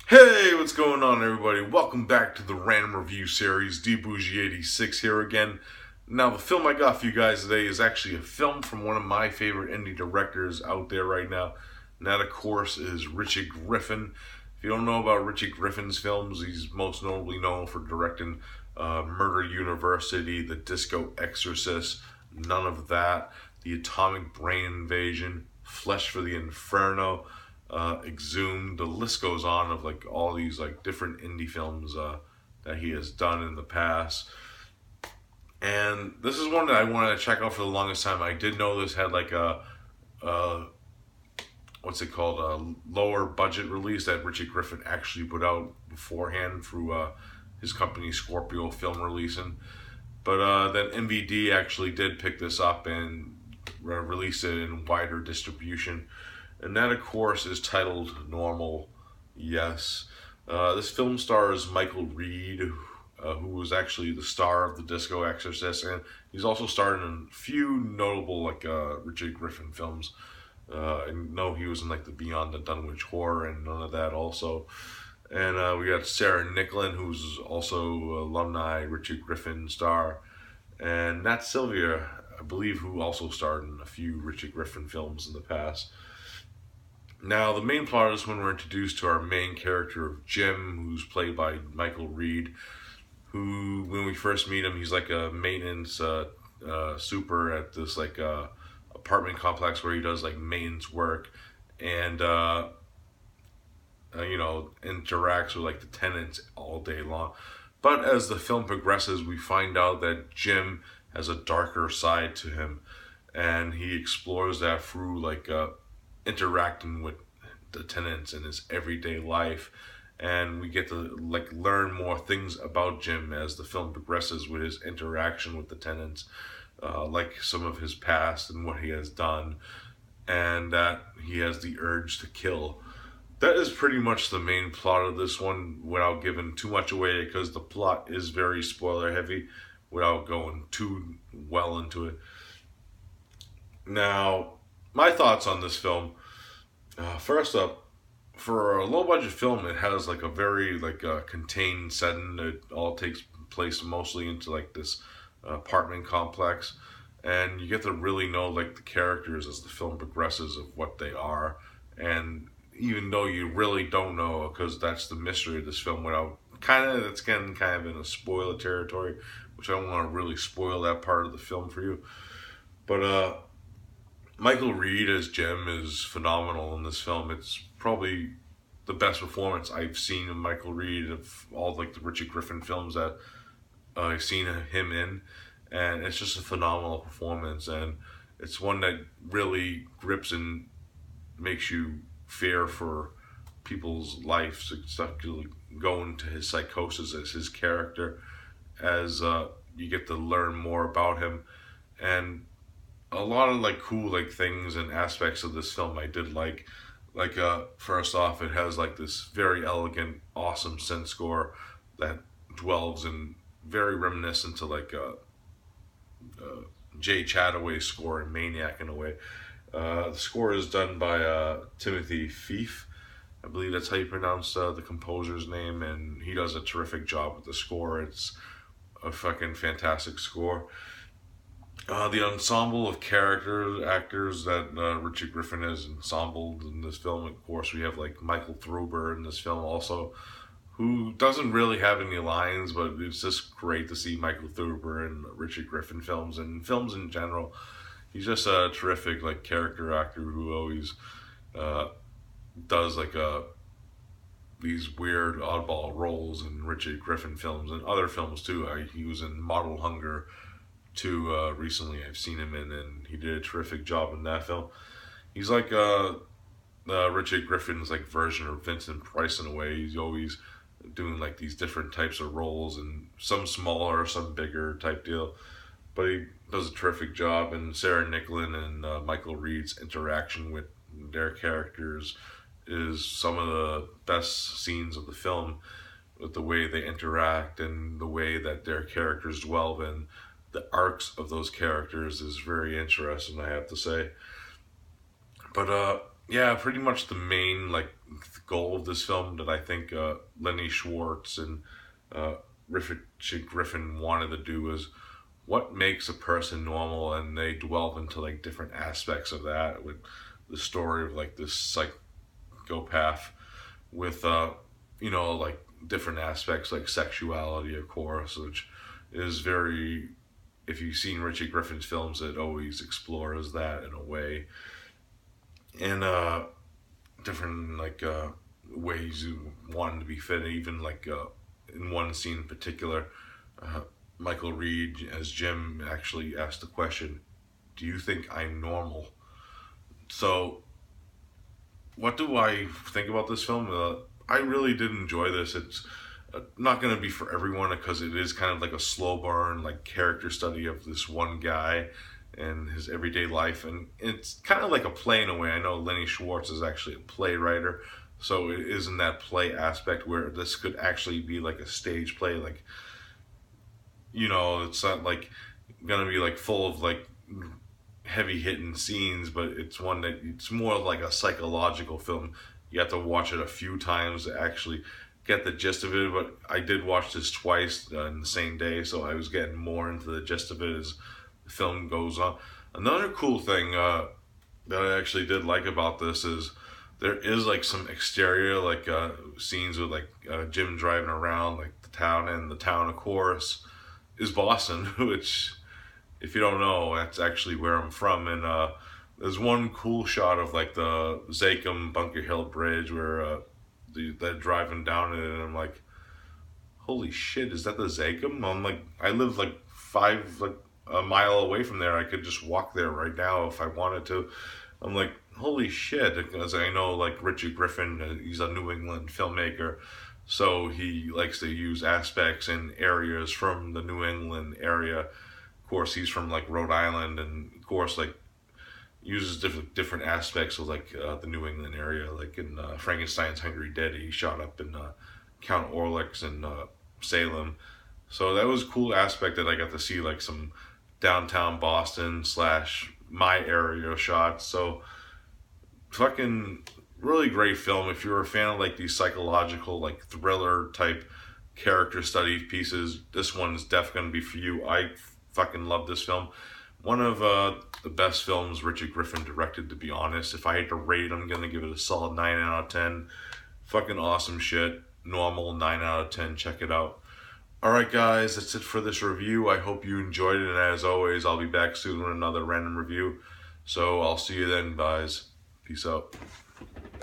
Hey, what's going on, everybody? Welcome back to the Random Review Series. DBougie86 here again. Now, the film I got for you guys today is actually a film from one of my favorite indie directors out there right now. And that, of course, is Richard Griffin. If you don't know about Richard Griffin's films, he's most notably known for directing Murder University, The Disco Exorcist, None of That, The Atomic Brain Invasion, Flesh for the Inferno, Exhumed. The list goes on of like all these like different indie films that he has done in the past. And this is one that I wanted to check out for the longest time. I did know this had like a what's it called, a lower budget release that Richard Griffin actually put out beforehand through his company Scorpio Film Releasing. But then MVD actually did pick this up and release it in wider distribution. And that, of course, is titled Normal, Yes. This film stars Michael Reed, who was actually the star of The Disco Exorcist, and he's also starred in a few notable like Richard Griffin films. I know he was in like the Beyond the Dunwich Horror and None of That also. And we got Sarah Nicklin, who's also alumni Richard Griffin star, and Nat Sylvia, I believe, who also starred in a few Richard Griffin films in the past. Now, the main plot is when we're introduced to our main character of Jim, who's played by Michael Reed, who, when we first meet him, he's like a maintenance super at this like apartment complex where he does like maintenance work and interacts with like the tenants all day long. But as the film progresses, we find out that Jim has a darker side to him, and he explores that through like interacting with the tenants in his everyday life. And we get to like learn more things about Jim as the film progresses with his interaction with the tenants, like some of his past and what he has done, and that he has the urge to kill. That is pretty much the main plot of this one without giving too much away, because the plot is very spoiler heavy without going too well into it. Now, my thoughts on this film. First up, for a low budget film, it has like a very like contained setting. It all takes place mostly into like this apartment complex, and you get to really know like the characters as the film progresses of what they are. And even though you really don't know, because that's the mystery of this film, without it's getting kind of in a spoiler territory, which I don't want to really spoil that part of the film for you. But Michael Reed as Jim is phenomenal in this film. It's probably the best performance I've seen of Michael Reed of all like the Richard Griffin films that I've seen him in, and it's just a phenomenal performance. And it's one that really grips and makes you fear for people's lives, exactly going to his psychosis as his character, as you get to learn more about him. And a lot of like cool like things and aspects of this film I did like first off, it has like this very elegant, awesome synth score that dwells in very reminiscent to like Jay Chataway's score in Maniac in a way. The score is done by Timothy Fief. I believe that's how you pronounce the composer's name, and he does a terrific job with the score. It's a fucking fantastic score. The ensemble of actors that Richard Griffin has ensembled in this film. Of course, we have like Michael Thruber in this film also, who doesn't really have any lines, but it's just great to see Michael Thruber in Richard Griffin films and films in general. He's just a terrific like character actor who always does like these weird oddball roles in Richard Griffin films and other films too. He was in Model Hunger too recently. I've seen him in, and he did a terrific job in that film. He's like Richard Griffin's like version of Vincent Price in a way. He's always doing like these different types of roles, and some smaller, some bigger type deal. But he does a terrific job, and Sarah Nicklin and Michael Reed's interaction with their characters is some of the best scenes of the film, with the way they interact and the way that their characters dwell in. The arcs of those characters is very interesting, I have to say. But yeah, pretty much the main like goal of this film that I think Lenny Schwartz and uh, Richard Griffin wanted to do is what makes a person normal, and they delve into like different aspects of that with the story of like this psychopath with like different aspects like sexuality, of course, which is very, if you've seen Richard Griffin's films, it always explores that in a way, and different ways you want him to be fit. Even like in one scene in particular, uh, Michael Reed as Jim actually asked the question, "Do you think I'm normal?" So, what do I think about this film? I really did enjoy this. It's not going to be for everyone because it is kind of like a slow burn, like character study of this one guy and his everyday life, and it's kind of like a play in a way. I know Lenny Schwartz is actually a playwriter, so it is in that play aspect where this could actually be like a stage play. Like, it's not like gonna be like full of like heavy hitting scenes, but it's one that it's more like a psychological film. You have to watch it a few times to actually get the gist of it. But I did watch this twice in the same day, so I was getting more into the gist of it as the film goes on. Another cool thing that I actually did like about this is there is like some exterior like scenes with like Jim driving around like the town, and the town, of course, is Boston, which if you don't know, that's actually where I'm from. And there's one cool shot of like the Zakem Bunker Hill Bridge where they're driving down it, and I'm like, holy shit, is that the Zakem? I'm like, I live like a mile away from there. I could just walk there right now if I wanted to. I'm like, holy shit, because I know like Richard Griffin, he's a New England filmmaker, so he likes to use aspects and areas from the New England area. Of course, he's from like Rhode Island, and of course, like uses different aspects of like the New England area. Like in Frankenstein's Hungry Dead, he shot up in Count Orlick's in Salem, so that was a cool aspect that I got to see like some downtown Boston slash my area shots. So fucking really great film. If you're a fan of like these psychological like thriller type character study pieces, this one's definitely gonna be for you. I fucking love this film. One of the best films Richard Griffin directed, to be honest. If I had to rate, I'm gonna give it a solid 9 out of 10. Fucking awesome shit. Normal 9 out of 10. Check it out. Alright guys, that's it for this review. I hope you enjoyed it, and as always, I'll be back soon with another random review. So I'll see you then, guys. Peace out.